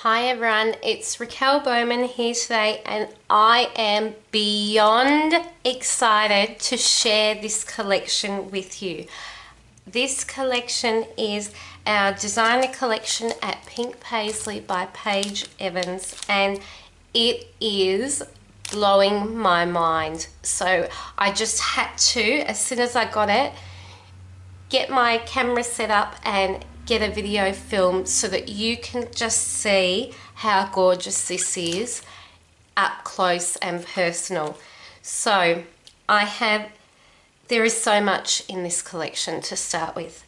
Hi everyone, it's Raquel Bowman here today and I am beyond excited to share this collection with you. This collection is our designer collection at Pink Paislee by Paige Evans and it is blowing my mind. So I just had to, as soon as I got it, get my camera set up and get a video filmed so that you can just see how gorgeous this is up close and personal. So there is so much in this collection to start with.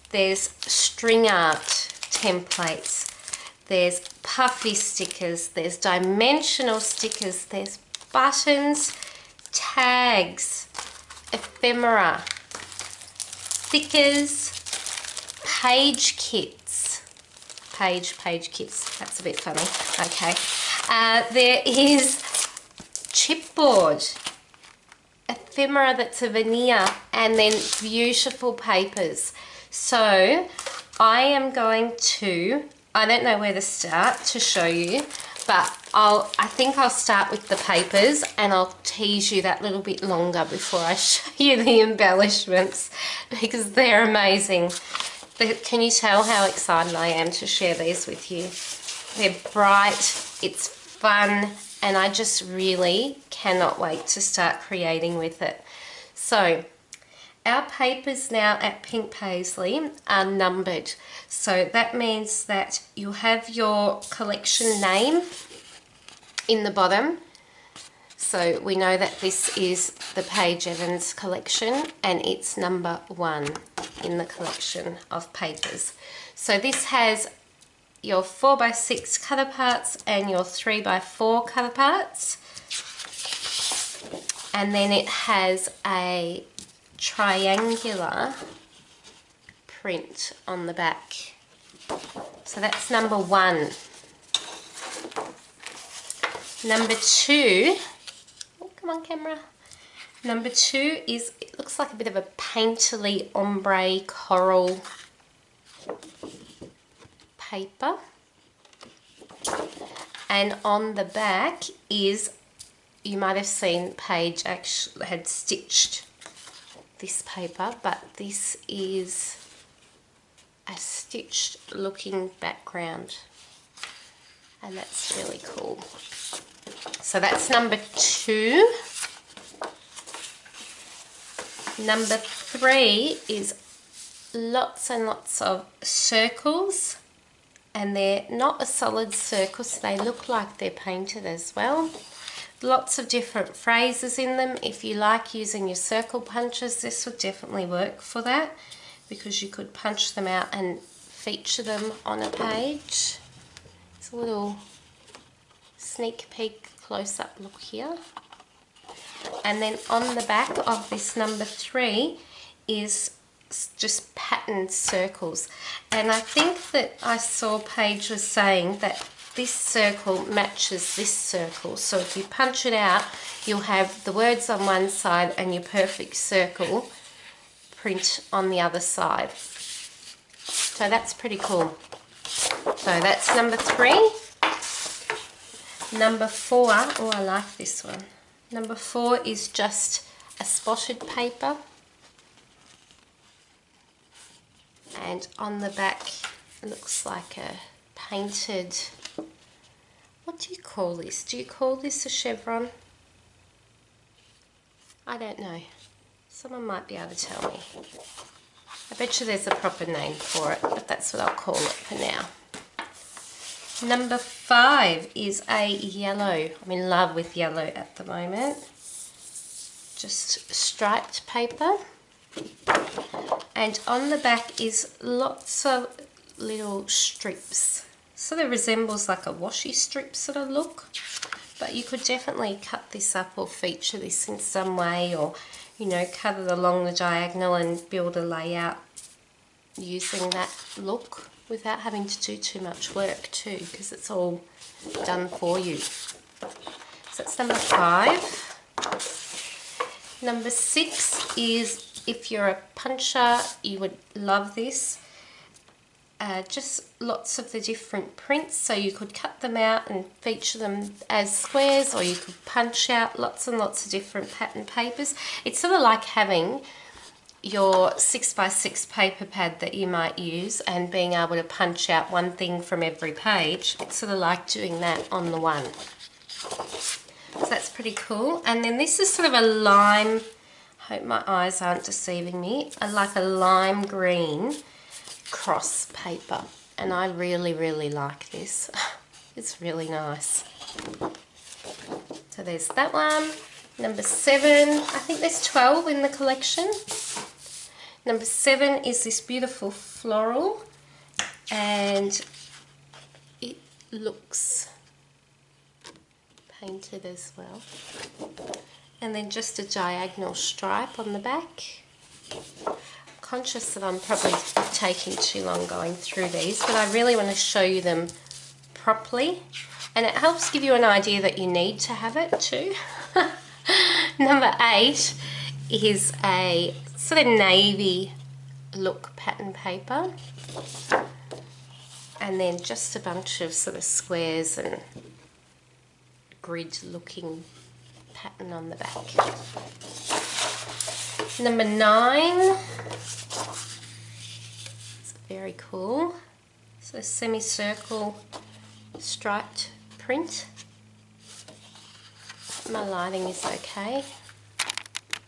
There's string art templates, there's puffy stickers, there's dimensional stickers, there's buttons, tags, ephemera, stickers, page kits, page kits, that's a bit funny, okay. There is chipboard, ephemera that's a veneer, and then beautiful papers. So I am going to, I don't know where to start to show you, but I think I'll start with the papers and I'll tease you that little bit longer before I show you the embellishments because they're amazing. Can you tell how excited I am to share these with you? They're bright, it's fun, and I just really cannot wait to start creating with it. So our papers now at Pink Paislee are numbered. So that means that you'll have your collection name in the bottom. So we know that this is the Paige Evans collection and it's number 1 in the collection of papers. So this has your 4x6 cut aparts and your 3x4 cut aparts. And then it has a triangular print on the back. So that's number 1. Number 2, oh, come on camera. Number 2 is, it looks like a bit of a painterly ombre coral paper. And on the back is, you might have seen Paige actually had stitched this paper, but this is a stitched looking background. And that's really cool. So that's number 2. Number 3 is lots and lots of circles, and they're not a solid circle, so they look like they're painted as well. Lots of different phrases in them. If you like using your circle punches, this would definitely work for that because you could punch them out and feature them on a page. It's a little sneak peek close-up look here. And then on the back of this number 3 is just patterned circles. And I think that I saw Paige was saying that this circle matches this circle. So if you punch it out, you'll have the words on one side and your perfect circle print on the other side. So that's pretty cool. So that's number 3. Number 4, oh, I like this one. Number 4 is just a spotted paper. And on the back, it looks like a painted, what do you call this? Do you call this a chevron? I don't know. Someone might be able to tell me. I bet you there's a proper name for it, but that's what I'll call it for now. Number 5 is a yellow. I'm in love with yellow at the moment. Just striped paper. And on the back is lots of little strips. Sort of resembles like a washi strip sort of look. But you could definitely cut this up or feature this in some way, or, you know, cut it along the diagonal and build a layout using that look, without having to do too much work too, because it's all done for you. So that's number 5. Number 6 is, if you're a puncher, you would love this. just lots of the different prints, so you could cut them out and feature them as squares, or you could punch out lots and lots of different pattern papers. It's sort of like having your 6x6 paper pad that you might use and being able to punch out one thing from every page. It's sort of like doing that on the one. So that's pretty cool. And then this is sort of a lime, hope my eyes aren't deceiving me, like a lime green cross paper, and I really like this. It's really nice. So there's that one. Number 7, I think there's 12 in the collection. Number 7 is this beautiful floral, and it looks painted as well. And then just a diagonal stripe on the back. Conscious that I'm probably taking too long going through these, but I really want to show you them properly, and it helps give you an idea that you need to have it too. Number 8 is a sort of navy look pattern paper, and then just a bunch of sort of squares and grid looking pattern on the back. Number 9, it's very cool. It's a semicircle striped print. My lighting is okay.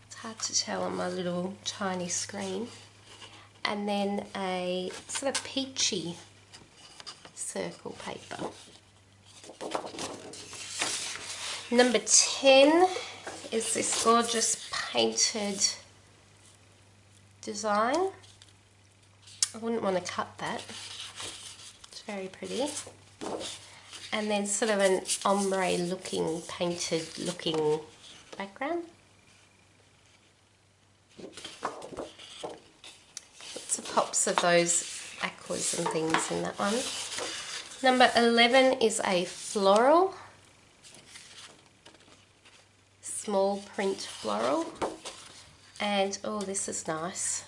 It's hard to tell on my little tiny screen. And then a sort of peachy circle paper. Number 10 is this gorgeous painted design. I wouldn't want to cut that. It's very pretty. And then sort of an ombre looking, painted looking background. Lots of pops of those aquas and things in that one. Number 11 is a floral. Small print floral. And oh, this is nice.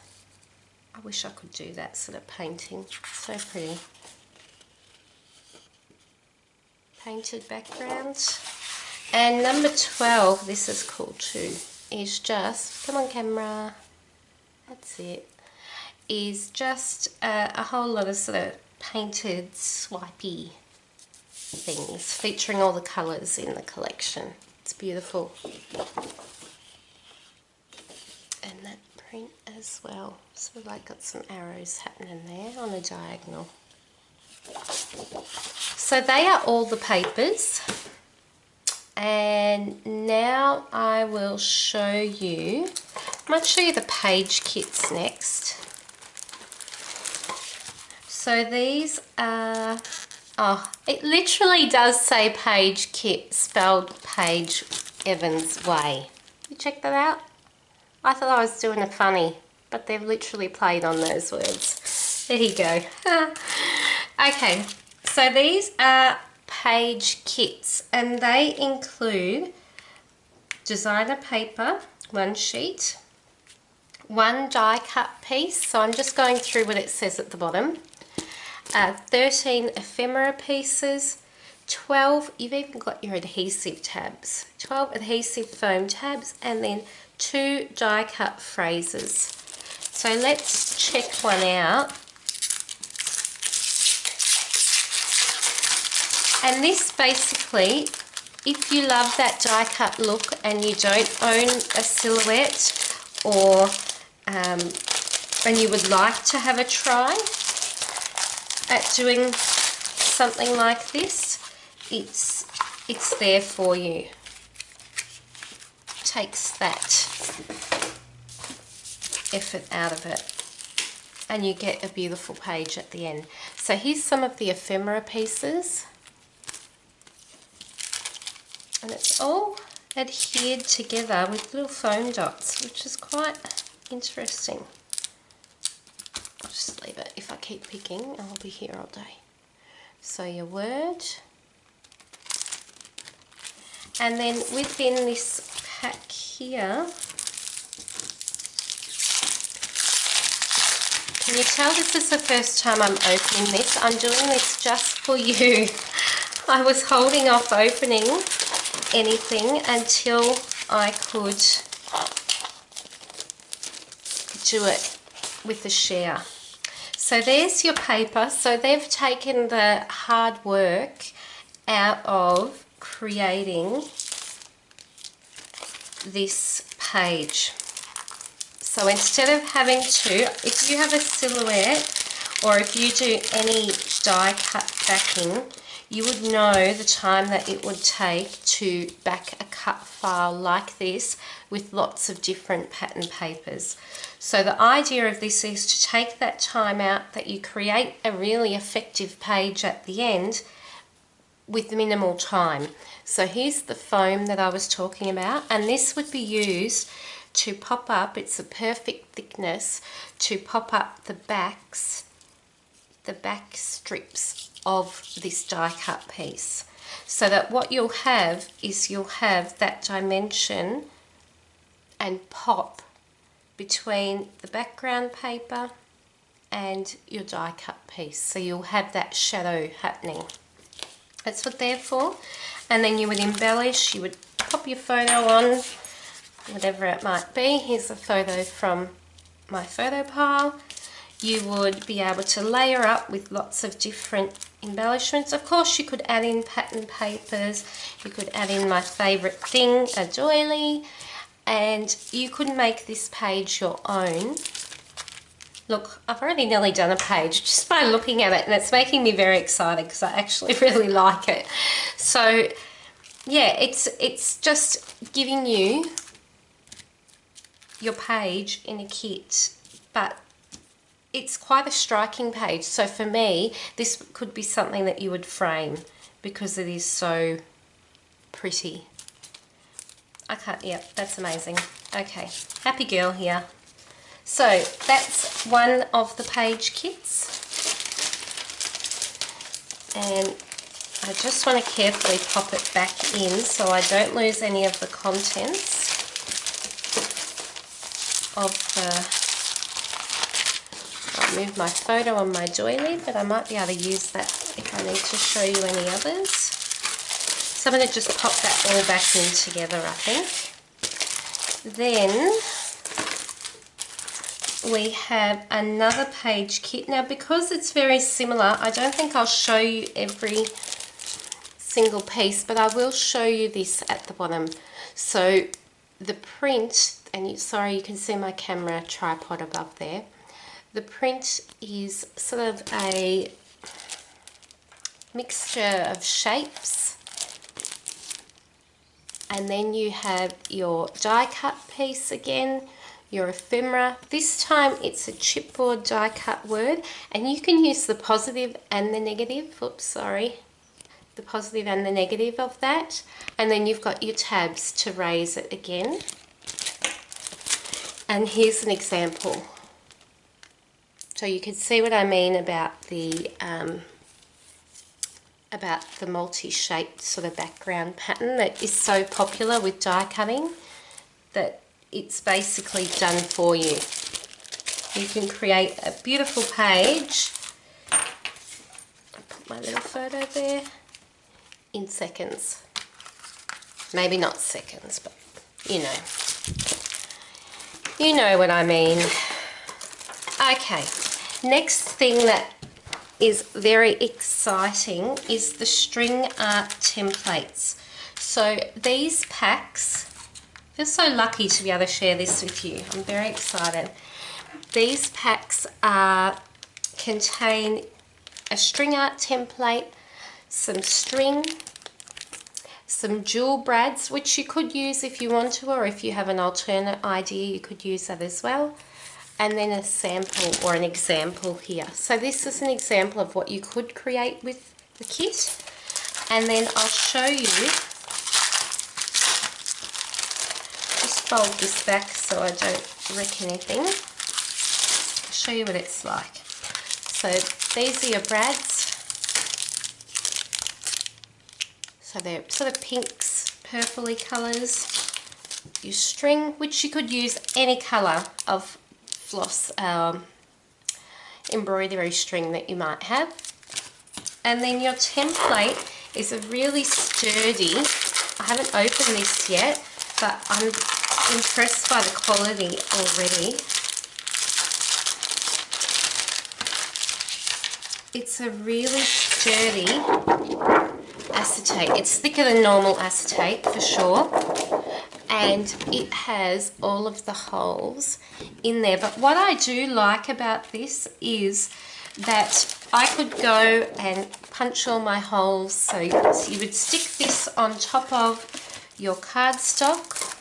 I wish I could do that sort of painting. So pretty. Painted background. And number 12, this is cool too, is just, come on camera, that's it, is just a whole lot of sort of painted swipey things featuring all the colours in the collection. It's beautiful. And that print as well, so like got some arrows happening there on a diagonal. So they are all the papers, and now I will show you, I might show you the page kits next. So these are, oh, it literally does say Paige Kit, spelled Paige Evans way. You check that out? I thought I was doing a funny, but they've literally played on those words. There you go. Okay, so these are Paige kits, and they include designer paper, 1 sheet, 1 die cut piece, so I'm just going through what it says at the bottom, 13 ephemera pieces, 12, you've even got your adhesive tabs, 12 adhesive foam tabs, and then 2 die cut phrases. So let's check one out. And this basically, if you love that die cut look and you don't own a silhouette, or and you would like to have a try at doing something like this, it's there for you. Takes that effort out of it, and you get a beautiful page at the end. So here's some of the ephemera pieces. And it's all adhered together with little foam dots, which is quite interesting. I'll just leave it. If I keep picking, I'll be here all day. So your word. And then within this pack here, Can you tell this is the first time I'm opening this? I'm doing this just for you. I was holding off opening anything until I could do it with the share. So there's your paper. So they've taken the hard work out of creating this page. So instead of having to, if you have a silhouette or if you do any die cut backing, you would know the time that it would take to back a cut file like this with lots of different pattern papers. So the idea of this is to take that time out, that you create a really effective page at the end with minimal time. So here's the foam that I was talking about, and this would be used to pop up, it's a perfect thickness to pop up the back strips of this die cut piece, so that what you'll have is you'll have that dimension and pop between the background paper and your die cut piece, so you'll have that shadow happening. That's what they're for. And then you would embellish, you would pop your photo on, whatever it might be. Here's a photo from my photo pile. You would be able to layer up with lots of different embellishments. Of course, you could add in pattern papers, you could add in my favourite thing, a doily, and you could make this page your own. Look, I've already nearly done a page just by looking at it, and it's making me very excited because I actually really like it. So yeah, it's just giving you your page in a kit, but it's quite a striking page. So for me, this could be something that you would frame because it is so pretty. I can't, yeah, that's amazing. Okay, happy girl here. So that's one of the page kits, and I just want to carefully pop it back in so I don't lose any of the contents of the, I'll move my photo on my doily, but I might be able to use that if I need to show you any others. So I'm going to just pop that all back in together, I think. Then we have another page kit. Now because it's very similar, I don't think I'll show you every single piece, but I will show you this at the bottom. So the print, and sorry you can see my camera tripod above there, the print is sort of a mixture of shapes, and then you have your die cut piece again, your ephemera. This time it's a chipboard die cut word, and you can use the positive and the negative, oops sorry, the positive and the negative of that, and then you've got your tabs to raise it again. And here's an example. So you can see what I mean about the multi-shaped sort of background pattern that is so popular with die cutting, that it's basically done for you. You can create a beautiful page. I'll put my little photo there in seconds. Maybe not seconds, but you know. You know what I mean. Okay, next thing that is very exciting is the string art templates. So these packs, I feel so lucky to be able to share this with you. I'm very excited. These packs contain a string art template, some string, some jewel brads, which you could use if you want to, or if you have an alternate idea, you could use that as well. And then a sample or an example here. So this is an example of what you could create with the kit. And then I'll show you, just fold this back so I don't wreck anything. I'll show you what it's like. So these are your brads. So they're sort of pinks, purpley colours. Your string, which you could use any colour of floss, embroidery string that you might have. And then your template is a really sturdy, I haven't opened this yet, but I'm impressed by the quality already. It's a really sturdy acetate. It's thicker than normal acetate for sure, and it has all of the holes in there. But what I do like about this is that I could go and punch all my holes. So you would stick this on top of your cardstock.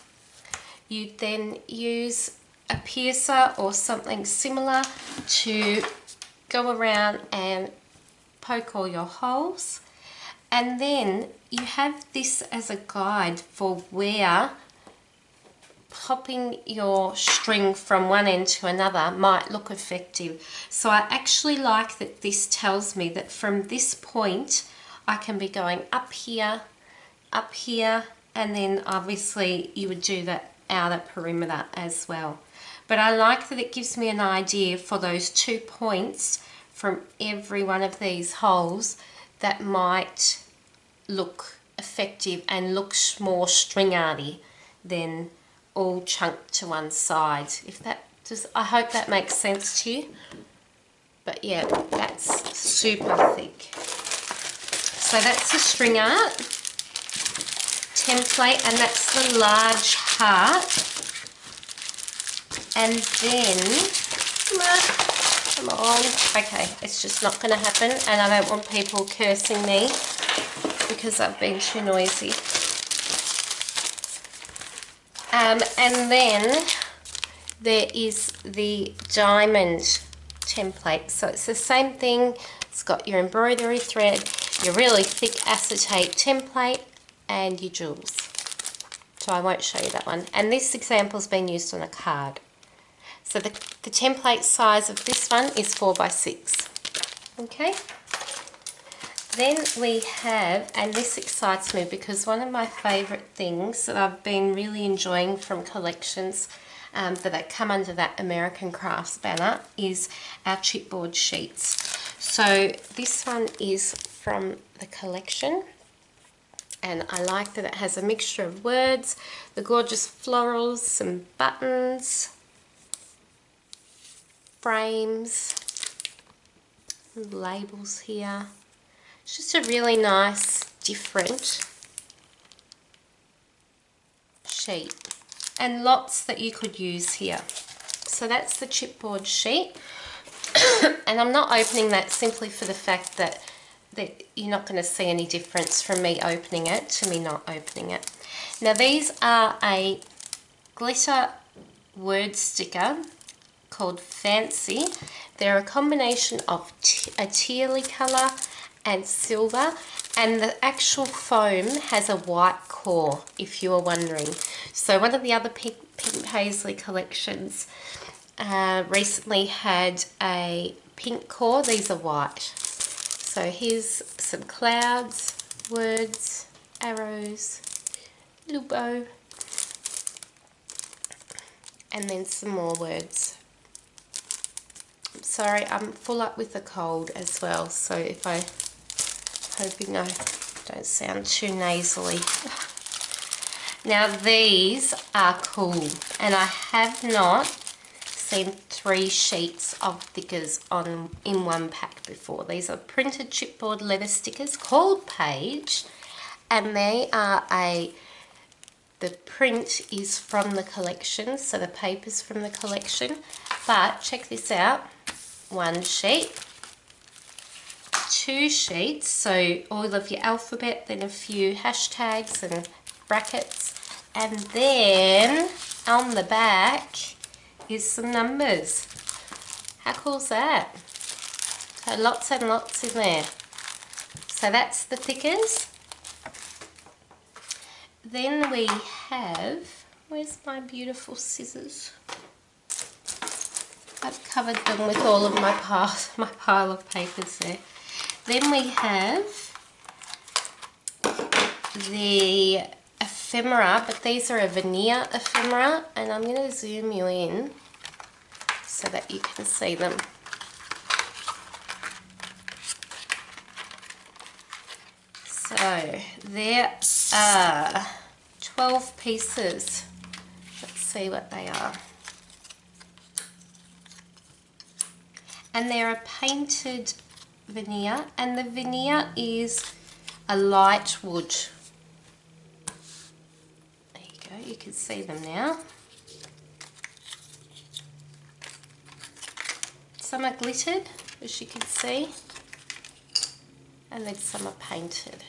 You'd then use a piercer or something similar to go around and poke all your holes. And then you have this as a guide for where popping your string from one end to another might look effective. So I actually like that this tells me that from this point I can be going up here, and then obviously you would do that outer perimeter as well. But I like that it gives me an idea for those 2 points from every one of these holes that might look effective and looks more string-arty than all chunked to one side. If that just, I hope that makes sense to you. But yeah, that's super thick. So that's the string art template, and that's the large heart. And then, come on, okay, it's just not going to happen, and I don't want people cursing me because I've been too noisy. And then there is the diamond template. So it's the same thing. It's got your embroidery thread, your really thick acetate template, and your jewels. So I won't show you that one. And this example's been used on a card. So the template size of this one is 4 by 6. Okay. Then we have, and this excites me because one of my favourite things that I've been really enjoying from collections that come under that American Crafts banner is our chipboard sheets. So this one is from the collection, and I like that it has a mixture of words, the gorgeous florals, some buttons, frames, labels here. It's just a really nice, different sheet, and lots that you could use here. So that's the chipboard sheet, and I'm not opening that simply for the fact that you're not going to see any difference from me opening it to me not opening it. Now these are a glitter word sticker called Fancy. They're a combination of a tealy colour and silver, and the actual foam has a white core, if you were wondering. So one of the other Pink Paislee collections recently had a pink core. These are white. So here's some clouds, words, arrows, little bow, and then some more words. Sorry, I'm full up with a cold as well, so if I hoping I don't sound too nasally. Now these are cool, and I have not seen 3 sheets of stickers in one pack before. These are printed chipboard leather stickers called Paige, and they are the print is from the collection, so the paper's from the collection. But check this out, 1 sheet, 2 sheets, so all of your alphabet, then a few hashtags and brackets, and then on the back is some numbers. How cool is that? So lots and lots in there. So that's the thickers. Then we have, where's my beautiful scissors? I've covered them with all of my pile of papers there. Then we have the ephemera, but these are a veneer ephemera, and I'm going to zoom you in so that you can see them. So there are 12 pieces. Let's see what they are. And they're a painted veneer, and the veneer is a light wood. There you go, you can see them now. Some are glittered, as you can see, and then some are painted.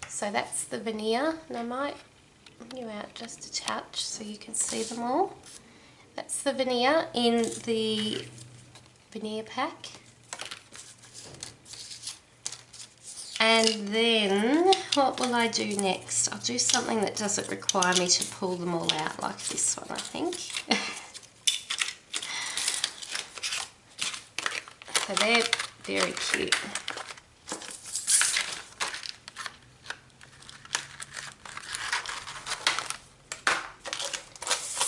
So that's the veneer, and I might bring you out just a touch so you can see them all. That's the veneer in the veneer pack. And then what will I do next? I'll do something that doesn't require me to pull them all out, like this one, I think. So they're very cute.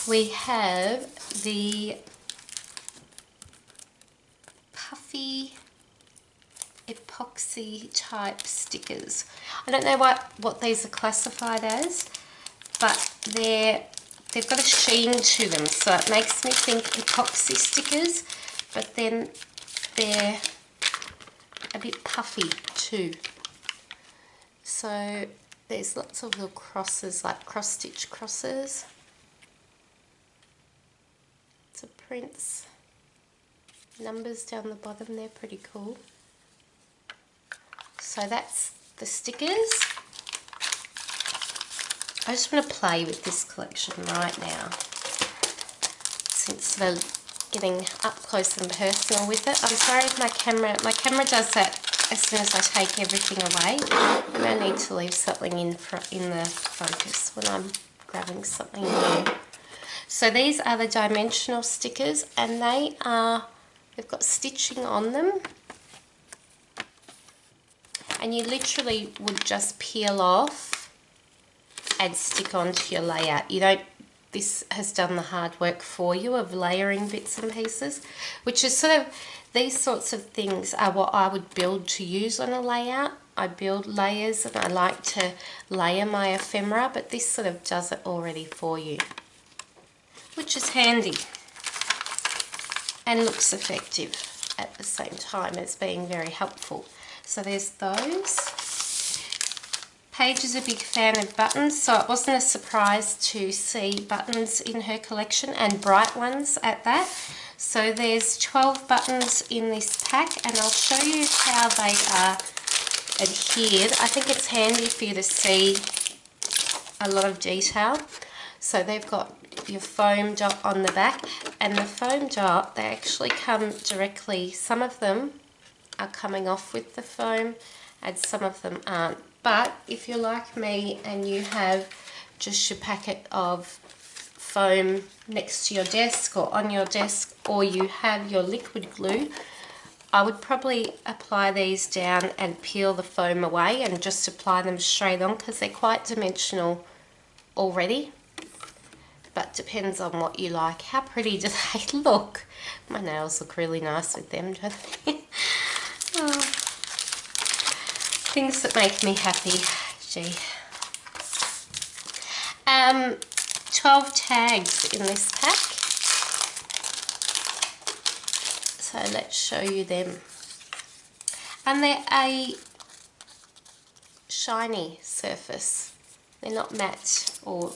We have the puffy epoxy type stickers. I don't know what these are classified as, but they've got a sheen to them, so it makes me think epoxy stickers, but then they're a bit puffy too. So there's lots of little crosses, like cross stitch crosses. It's a prints. Numbers down the bottom, they're pretty cool. So that's the stickers. I just want to play with this collection right now, since we're getting up close and personal with it. I'm sorry if my camera does that as soon as I take everything away. And I need to leave something in the focus when I'm grabbing something new. So these are the dimensional stickers, and they've got stitching on them. And you literally would just peel off and stick onto your layout. This has done the hard work for you of layering bits and pieces, which is sort of, these sorts of things are what I would build to use on a layout. I build layers and I like to layer my ephemera, but this sort of does it already for you, which is handy and looks effective at the same time as being very helpful. So there's those. Paige is a big fan of buttons, so it wasn't a surprise to see buttons in her collection, and bright ones at that. So there's 12 buttons in this pack, and I'll show you how they are adhered. I think it's handy for you to see a lot of detail. So they've got your foam dot on the back, and the foam dot, they actually come directly, some of them are coming off with the foam and some of them aren't. But if you're like me and you have just your packet of foam next to your desk or on your desk, or you have your liquid glue, I would probably apply these down and peel the foam away and just apply them straight on, because they're quite dimensional already. But depends on what you like. How pretty do they look? My nails look really nice with them, don't they? Oh. Things that make me happy. Gee. 12 tags in this pack. So let's show you them. And they're a shiny surface. They're not matte, or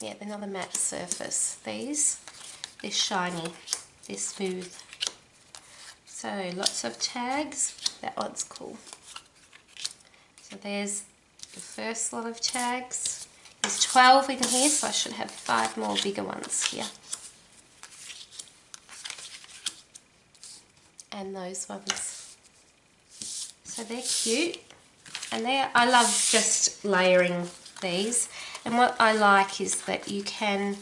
yeah, they're not a matte surface. They're shiny, they're smooth. So lots of tags. That one's cool. So there's the first lot of tags. There's 12 in here, so I should have 5 more bigger ones here. And those ones. So they're cute. And I love just layering these. And what I like is that you can,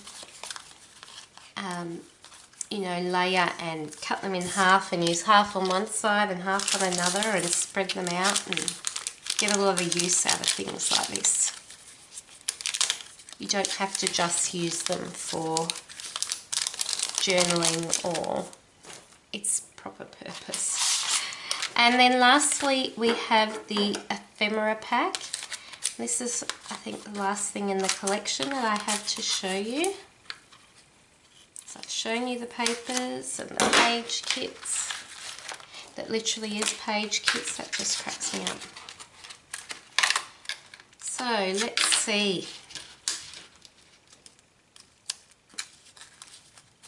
you know, layer and cut them in half and use half on one side and half on another and spread them out and get a lot of use out of things like this. You don't have to just use them for journaling or its proper purpose. And then lastly, we have the ephemera pack. This is, I think, the last thing in the collection that I have to show you. So I've shown you the papers and the Paige kits. That literally is Paige kits. That just cracks me up. So let's see.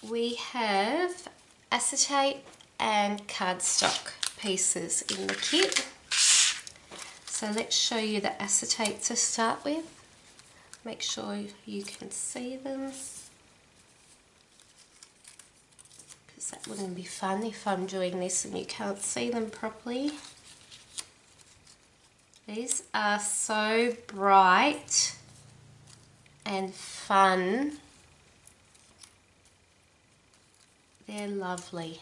We have acetate and cardstock pieces in the kit. So let's show you the acetate to start with. Make sure you can see them, because that wouldn't be fun if I'm doing this and you can't see them properly. These are so bright and fun. They're lovely.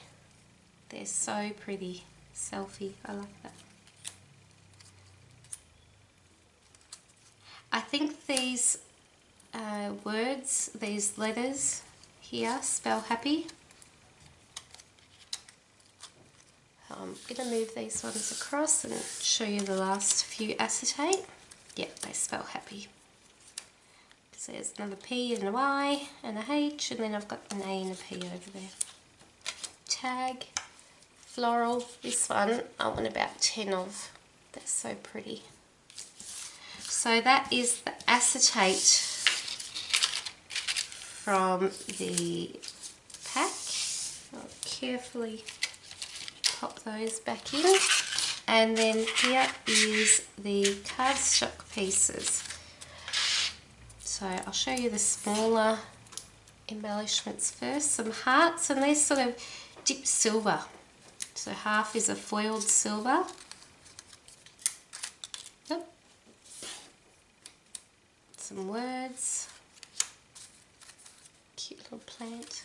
They're so pretty. Selfie, I like that. I think these words, these letters here spell happy. I'm going to move these ones across and show you the last few acetate. Yep, they spell happy. So there's another P and a Y and a H, and then I've got an A and a P over there. Tag, floral, this one I want about 10 of. They're so pretty. So that is the acetate from the pack. I'll carefully pop those back in. And then here is the cardstock pieces. So I'll show you the smaller embellishments first. Some hearts, and they're sort of dipped silver. So half is a foiled silver. Yep. Some words. Cute little plant.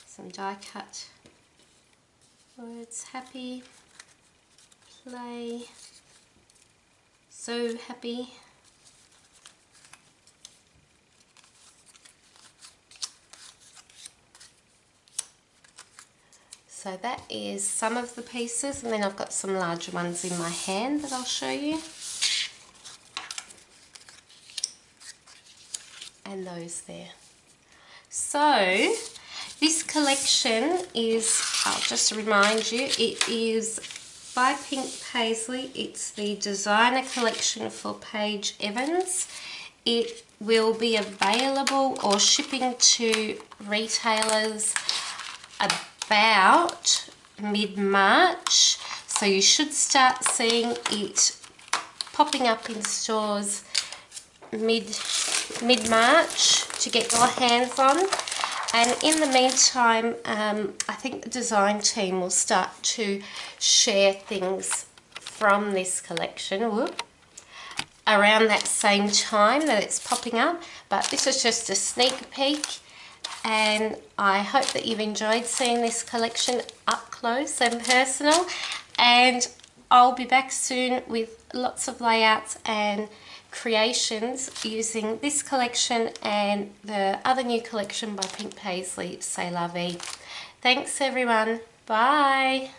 Some die cut words. Happy, play, so happy. So that is some of the pieces, and then I've got some larger ones in my hand that I'll show you. And those there. So this collection is, I'll just remind you, it is by Pink Paislee. It's the designer collection for Paige Evans. It will be available or shipping to retailers about mid-March, so you should start seeing it popping up in stores mid-March to get your hands on. And in the meantime, I think the design team will start to share things from this collection around that same time that it's popping up. But this is just a sneak peek, and I hope that you've enjoyed seeing this collection up close and personal. And I'll be back soon with lots of layouts and creations using this collection and the other new collection by Pink Paislee, C'est La Vie. Thanks everyone. Bye.